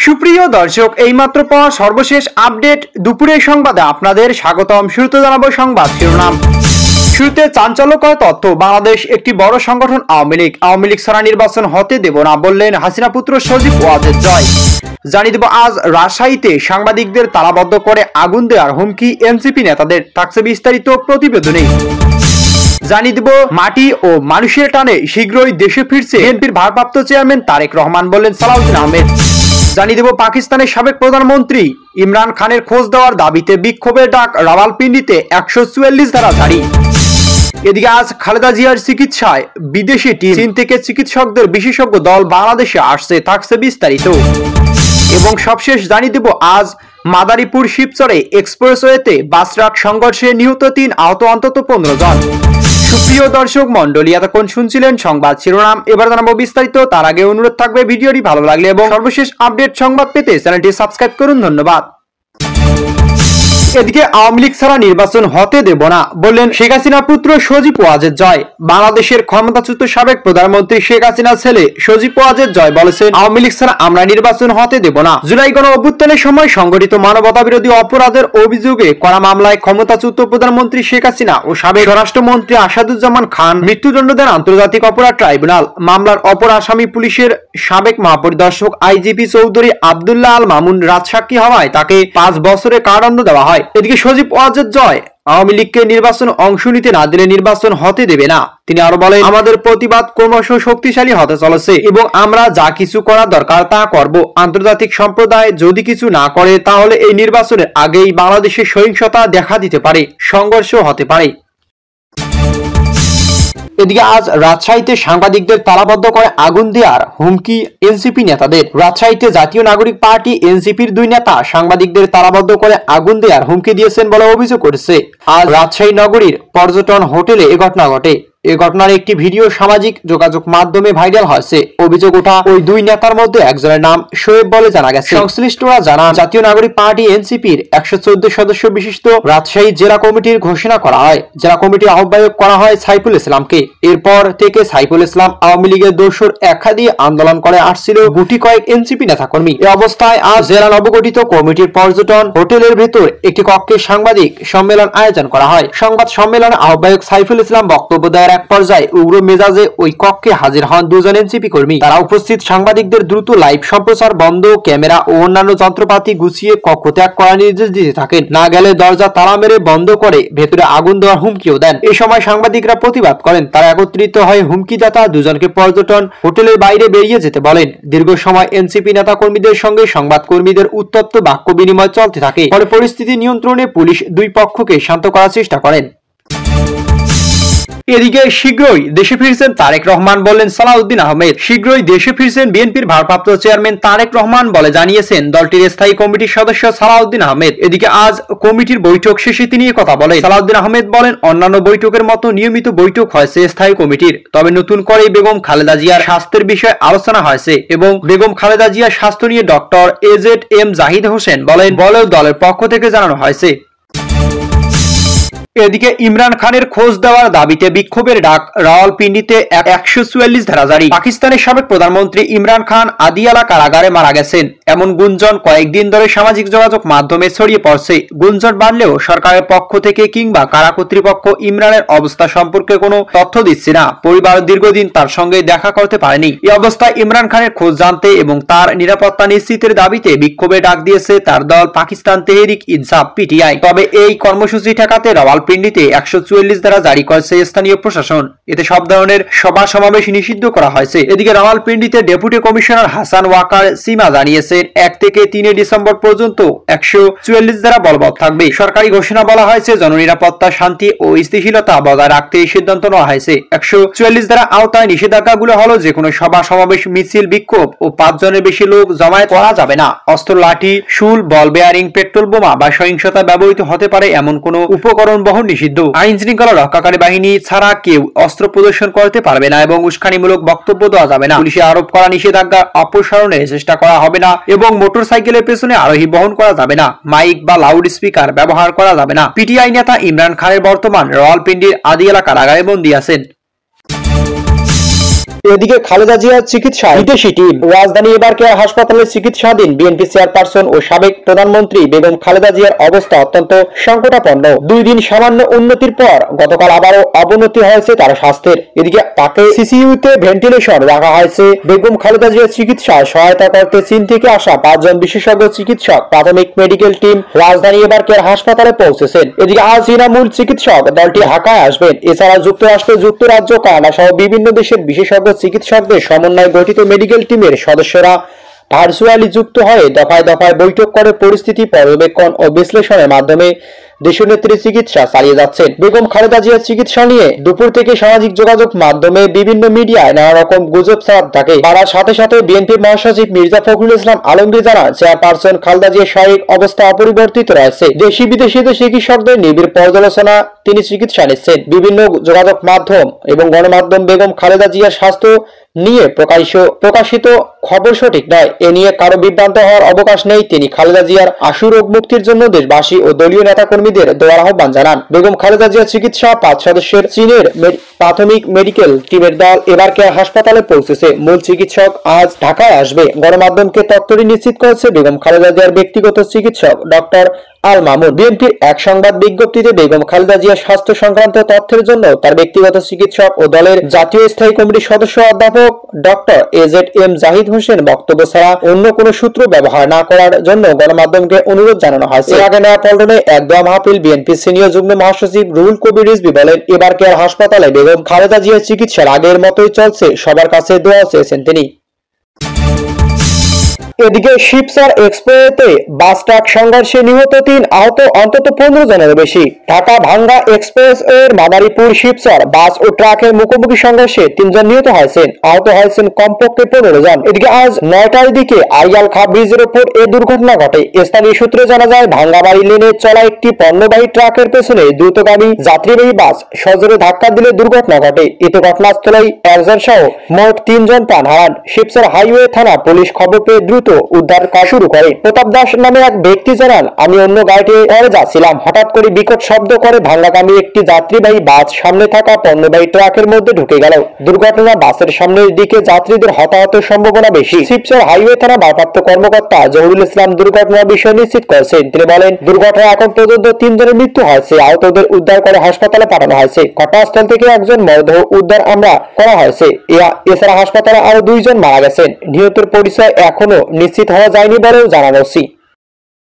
সুপ্রিয় দর্শক, এইমাত্র পাওয়া সর্বশেষ আপডেট দুপুরের সংবাদে আপনাদের স্বাগতম। শুরুতে জানাবো সংবাদ শিরোনাম। শুরুতে চাঞ্চল্যকর তথ্য। বাংলাদেশ একটি বড় সংগঠন আওয়ামী লীগ ছাড়া নির্বাচন হতে দেব না বললেন হাসিনা পুত্র সজীব ওয়াজেদ জয়। জানিয়ে দেব আজ রাজশাহীতে সাংবাদিকদের তালাবদ্ধ করে আগুন দেওয়ার হুমকি এনসিপি নেতাদের। থাকছে বিস্তারিত প্রতিবেদনে। জানিয়ে দেব মাটি ও মানুষের টানে শীঘ্রই দেশে ফিরছে বিএনপির ভারপ্রাপ্ত চেয়ারম্যান তারেক রহমান বললেন সালাউদ্দিন আহমেদ। জানিয়ে দেব পাকিস্তানের সাবেক প্রধানমন্ত্রী ইমরান খানের খোঁজ দেওয়ার দাবিতে বিক্ষোভের ডাক রাওয়ালপিন্ডিতে 144 ধারা জারি। এদিকে আজ খালেদা জিয়ার চিকিৎসায় বিদেশি টিম, চীন থেকে চিকিৎসকদের বিশেষজ্ঞ দল বাংলাদেশে আসছে। থাকছে বিস্তারিত। এবং সবশেষ জানিয়ে দেব আজ মাদারীপুর শিবচরে এক্সপ্রেসওয়েতে বাস ট্রাক সংঘর্ষে নিহত 3, আহত অন্তত 15 জন। সুপ্রিয় দর্শক মন্ডলী, এতক্ষণ শুনছিলেন সংবাদ শিরোনাম। এবার জানাবো বিস্তারিত। তার আগে অনুরোধ থাকবে ভিডিওটি ভালো লাগলে এবং সর্বশেষ আপডেট সংবাদ পেতে চ্যানেলটি সাবস্ক্রাইব করুন। ধন্যবাদ। এদিকে আওয়ামী লীগ ছাড়া নির্বাচন হতে দেব না বললেন শেখ হাসিনা পুত্র সজীব ওয়াজেদ জয়। বাংলাদেশের ক্ষমতাচ্যুত সাবেক প্রধানমন্ত্রী শেখ হাসিনার ছেলে সজীব ওয়াজেদ জয় বলেছেন, আওয়ামী লীগ ছাড়া আমরা নির্বাচন হতে দেব না। জুলাই গণ অভ্যুত্থানের সময় সংগঠিত মানবতা বিরোধী অপরাধের অভিযোগে করা মামলায় ক্ষমতাচ্যুত প্রধানমন্ত্রী শেখ হাসিনা ও সাবেক স্বরাষ্ট্রমন্ত্রী আসাদুজ্জামান খান মৃত্যুদণ্ড দেন আন্তর্জাতিক অপরাধ ট্রাইব্যুনাল। মামলার অপর আসামি পুলিশের সাবেক মহাপরিদর্শক আইজিপি চৌধুরী আব্দুল্লাহ আল মামুন রাজসাক্ষী হওয়ায় তাকে 5 বছরের কারাদণ্ড দেওয়া হয়। এদিকে সজীব ওয়াজেদ জয় আওয়ামী লীগকে নির্বাচন অংশ নিতে না দিলে নির্বাচন হতে দেবে না। তিনি আরো বলেন, আমাদের প্রতিবাদ ক্রমশ শক্তিশালী হতে চলেছে এবং আমরা যা কিছু করা দরকার তা করব। আন্তর্জাতিক সম্প্রদায় যদি কিছু না করে তাহলে এই নির্বাচনের আগেই বাংলাদেশে সহিংসতা দেখা দিতে পারে, সংঘর্ষ হতে পারে। এদিকে আজ রাজশাহীতে সাংবাদিকদের তালাবদ্ধ করে আগুন দেওয়ার হুমকি এনসিপি নেতাদের। রাজশাহীতে জাতীয় নাগরিক পার্টি এনসিপির 2 নেতা সাংবাদিকদের তালাবদ্ধ করে আগুন দেওয়ার হুমকি দিয়েছেন বলে অভিযোগ করেছে। আজ রাজশাহী নগরীর পর্যটন হোটেলে এ ঘটনা ঘটে। এই ঘটনার একটি ভিডিও সামাজিক যোগাযোগ মাধ্যমে ভাইরাল হয়েছে। অভিযোগ ওঠা ওই 2 নেতার মধ্যে একজনের নাম শোয়েব বলে জানা গেছে। সংশ্লিষ্টরা জানান, জাতীয় নাগরিক পার্টি এনসিপির 114 সদস্য বিশিষ্ট রাজশাহী জেলা কমিটির ঘোষণা করা হয়। জেলা কমিটির আহ্বায়ক করা হয় সাইফুল ইসলামকে। এরপর থেকে সাইফুল ইসলাম আওয়ামী লীগের দোসর একা দিয়ে আন্দোলন করে আসছিল গুটি কয়েক এনসিপি নেতাকর্মী। এই অবস্থায় আজ জেলা নবগঠিত কমিটির পর্যটন হোটেলের ভেতর একটি কক্ষে সাংবাদিক সম্মেলন আয়োজন করা হয়। সংবাদ সম্মেলনে আহ্বায়ক সাইফুল ইসলাম বক্তব্য দেওয়ার এক পর্যায়ে উগ্র মেজাজে ওই কক্ষে হাজির হন 2 জন এনসিপি কর্মী। তারা উপস্থিত সাংবাদিকদের দ্রুত লাইভ সম্প্রচার বন্ধ, ক্যামেরা ও অন্যান্য যন্ত্রপাতি গুছিয়ে কক্ষ ত্যাগ করার নির্দেশ দিতে থাকেন। না গেলে দরজা তালা মেরে বন্ধ করে ভেতরে আগুন দেওয়ার হুমকিও দেন। এই সময় সাংবাদিকরা প্রতিবাদ করেন। তারা একত্রিত হয়ে হুমকিদাতা 2 জনকে পর্যটন হোটেলের বাইরে বেরিয়ে যেতে বলেন। দীর্ঘ সময় এনসিপি নেতা কর্মীদের সঙ্গে সংবাদ কর্মীদের উত্তপ্ত বাক্য বিনিময় চলতে থাকে। পরে পরিস্থিতি নিয়ন্ত্রণে পুলিশ 2 পক্ষকে শান্ত করার চেষ্টা করেন। এদিকে শীঘ্রই দেশে ফিরছেন তারেক রহমান বললেন সালাউদ্দিন আহমেদ। শীঘ্রই দেশে ফিরছেন বিএনপির ভারপ্রাপ্ত চেয়ারম্যান তারেক রহমান বলে জানিয়েছেন দলটির স্থায়ী কমিটির সদস্য সালাউদ্দিন আহমেদ। এদিকে আজ কমিটির বৈঠক শেষে তিনি কথা বলেন। সালাউদ্দিন আহমেদ বলেন, অন্যান্য বৈঠকের মতো নিয়মিত বৈঠক হয়েছে স্থায়ী কমিটির, তবে নতুন করে বেগম খালেদা জিয়ার স্বাস্থ্যের বিষয়ে আলোচনা হয়েছে এবং বেগম খালেদা জিয়ার স্বাস্থ্য নিয়ে ডক্টর AZM জাহিদ হোসেন বলেন বলেও দলের পক্ষ থেকে জানানো হয়েছে। এদিকে ইমরান খানের খোঁজ দেওয়ার দাবিতে বিক্ষোভের ডাক রাওয়ালপিন্ডিতে 144 ধারা জারি। পাকিস্তানের সাবেক প্রধানমন্ত্রী ইমরান খান আদিয়ালা কারাগারে মারা গেছেন এমন গুঞ্জন কয়েকদিন ধরে সামাজিক যোগাযোগ মাধ্যমে ছড়িয়ে পড়ছে। গুঞ্জন বাড়লেও সরকারের পক্ষ থেকে কিংবা কারা কর্তৃপক্ষ ইমরানের অবস্থা সম্পর্কে কোনো তথ্য দিচ্ছে না। পরিবার দীর্ঘদিন তার সঙ্গে দেখা করতে পারেনি। এই অবস্থায় ইমরান খানের খোঁজ জানতে এবং তার নিরাপত্তা নিশ্চিতের দাবিতে বিক্ষোভে ডাক দিয়েছে তার দল পাকিস্তান তেহরিক ইনসাফ PTI। তবে এই কর্মসূচি ঠেকাতে রাওয়ালপিন্ডিতে 144 ধারা জারি করেছে স্থানীয় প্রশাসন। এতে সব ধরনের সভা সমাবেশ নিষিদ্ধ করা হয়েছে। এদিকে রাওয়ালপিন্ডিতে ডেপুটি কমিশনার হাসান ওয়াকার সীমা জানিয়েছেন 1 থেকে 3 ডিসেম্বর পর্যন্ত 144 ধারা বলবৎ থাকবে। সরকারি ঘোষণা বলা হয়েছে জননিরাপত্তা, শান্তি ও স্থিতিশীলতা বজায় রাখতে এই সিদ্ধান্ত নেওয়া হয়েছে। 144 ধারা আওতায় নিষেধাজ্ঞাগুলো হলো যেকোনো সভা সমাবেশ, মিছিল, বিক্ষোভ ও 5 জনের বেশি লোক জমায়েত করা যাবে না। অস্ত্র, লাঠি, শুল, বল বেয়ারিং, পেট্রোল বোমা বা সহিংসতা ব্যবহৃত হতে পারে এমন কোনো উপকরণ বহন নিষিদ্ধ। আইন শৃঙ্খলা রক্ষাকারী বাহিনী ছাড়া কেউ অস্ত্র প্রদর্শন করতে পারবে না এবং উস্কানিমূলক বক্তব্য দেওয়া যাবে না। পুলিশে আরোপ করা নিষেধাজ্ঞা অপসারণের চেষ্টা করা হবে না এবং মোটরসাইকেলের পেছনে আরোহী বহন করা যাবে না। মাইক বা লাউড স্পিকার ব্যবহার করা যাবে না। PTI নেতা ইমরান খানের বর্তমান রাওয়ালপিন্ডির আদিয়ালা কারাগারে বন্দী আছেন। এদিকে খালেদা জিয়ার চিকিৎসায় বিদেশি টিম। রাজধানী এবার কেয়ার হাসপাতালে চিকিৎসাধীন বিএনপি চেয়ারপারসন ও সাবেক প্রধানমন্ত্রী বেগম খালেদা জিয়ার অবস্থা অত্যন্ত সংকটাপন্ন। 2 দিন সামান্য উন্নতির পর গতকাল আবারও অবনতি হয়েছে তার স্বাস্থ্যের। এদিকে তাকে সিসিইউতে ভেন্টিলেশন রাখা হয়েছে। বেগম খালেদা জিয়ার চিকিৎসায় সহায়তা করতে চীন থেকে আসা 5 জন বিশেষজ্ঞ চিকিৎসক প্রাথমিক মেডিকেল টিম রাজধানী এবার কেয়ার হাসপাতালে পৌঁছেছেন। এদিকে আজ তৃণমূল চিকিৎসক দলটি ঢাকায় আসবেন। এছাড়া যুক্তরাষ্ট্র, যুক্তরাজ্য, কানাডা সহ বিভিন্ন দেশের বিশেষজ্ঞ চিকিৎসকদের সমন্বয়ে গঠিত মেডিকেল টিমের সদস্যরা ভার্চুয়ালি যুক্ত হয়ে দফায় দফায় বৈঠক করে পরিস্থিতি পর্যবেক্ষণ ও বিশ্লেষণের মাধ্যমে দেশনেত্রীর চিকিৎসা চালিয়ে যাচ্ছেন। বেগম খালেদা জিয়ার চিকিৎসা নিয়ে দুপুর থেকে সামাজিক যোগাযোগ মাধ্যমে বিভিন্ন মিডিয়ায় নানা রকম গুজব ছড়াতে থাকে। বাড়ার সাথে সাথে বিএনপির মহাসচিব মির্জা ফখরুল ইসলাম আলমগীর জানান, চেয়ারপারসন খালেদা জিয়ার শারীরিক অবস্থা অপরিবর্তিত রয়েছে। দেশি বিদেশিদের চিকিৎসকদের নিবিড় পর্যালোচনা তিনি চিকিৎসা নিচ্ছেন। বিভিন্ন যোগাযোগ মাধ্যম এবং গণমাধ্যম বেগম খালেদা জিয়ার স্বাস্থ্য নিয়ে প্রকাশিত খবর সঠিক নয়, এ নিয়ে কারো বিভ্রান্ত হওয়ার অবকাশ নেই। তিনি খালেদা জিয়ার আশু রোগ মুক্তির জন্য দেশবাসী ও দলীয় নেতাকর্মীদের দোয়ার আহ্বান জানান। বেগম খালেদা জিয়ার চিকিৎসা 5 সদস্যের চীনের প্রাথমিক মেডিকেল টিমের দল এবার কেয়ার হাসপাতালে পৌঁছেছে। মূল চিকিৎসক আজ ঢাকায় আসবে। গণমাধ্যমকে তথ্যটি নিশ্চিত করেছে বেগম খালেদা জিয়ার ব্যক্তিগত চিকিৎসক ডক্টর আল মামুন। বিএনপির এক সংবাদ বিজ্ঞপ্তিতে বেগম খালেদা জিয়ার স্বাস্থ্য সংক্রান্ত তথ্যের জন্য তার ব্যক্তিগত চিকিৎসক ও দলের জাতীয় স্থায়ী কমিটির সদস্য অধ্যাপক ডক্টর AZM জাহিদ হোসেন বক্তব্য ছাড়া অন্য কোনো সূত্র ব্যবহার না করার জন্য গণমাধ্যমকে অনুরোধ জানানো হয়েছে। এর আগে নেওয়া পল্টনে এক দোয়া মাহফিল বিএনপির সিনিয়র যুগ্ম মহাসচিব রুহুল কবির রিজভী বলেন, এবার কেয়ার হাসপাতালে বেগম খালেদা জিয়ার চিকিৎসার আগের মতোই চলছে, সবার কাছে দোয়া চেয়েছেন তিনি। এদিকে শিবচর এক্সপ্রেসওয়েতে বাস ট্রাক সংঘর্ষে নিহত 3, আহত অন্তত 15 জনেরও বেশি। ঢাকা ভাঙ্গা এক্সপ্রেসওয়ের মাদারীপুর শিবচর বাস ও ট্রাকের মুখোমুখি সংঘর্ষে 3 জন নিহত হয়েছেন, আহত হয়েছেন কমপক্ষে 15 জন। এদিকে আজ 9টার দিকে আরিয়াল খাঁ ব্রিজের উপর এ দুর্ঘটনা ঘটে। স্থানীয় সূত্রে জানা যায়, ভাঙ্গাবাড়ি লেনে চলা একটি পণ্যবাহী ট্রাকের পেছনে দ্রুতগামী যাত্রীবাহী বাস সজোরে ধাক্কা দিলে দুর্ঘটনা ঘটে। এতে ঘটনাস্থলেই 1 জন সহ মোট 3 জন প্রাণ হারান। শিবচর হাইওয়ে থানা পুলিশ খবর পেয়ে দ্রুত উদ্ধার কাজ শুরু করে। প্রতাপ দাস নামে এক ব্যক্তি জানান, আমি অন্য গাড়িতে করে যাচ্ছিলাম, হঠাৎ করে বিকট শব্দ করে ভাঙ্গাগামী একটি যাত্রীবাহী বাস সামনে থাকা পণ্যবাহী ট্রাকের মধ্যে ঢুকে গেল। দুর্ঘটনা বাসের সামনের দিকে যাত্রীদের হতাহতের সম্ভাবনা বেশি। শিবচর হাইওয়ে থানা ভারপ্রাপ্ত কর্মকর্তা জহুরুল ইসলাম দুর্ঘটনার বিষয় নিশ্চিত করেছেন। তিনি বলেন, দুর্ঘটনায় এখন পর্যন্ত 3 জনের মৃত্যু হয়েছে, আহতদের উদ্ধার করে হাসপাতালে পাঠানো হয়েছে। ঘটনাস্থল থেকে একজন মরদেহ উদ্ধার করা হয়েছে। এছাড়া হাসপাতালে আরো 2 জন মারা গেছেন। নিহতের পরিচয় এখনো নিশ্চিত হওয়া যায়নি বলেও জানানো হচ্ছে।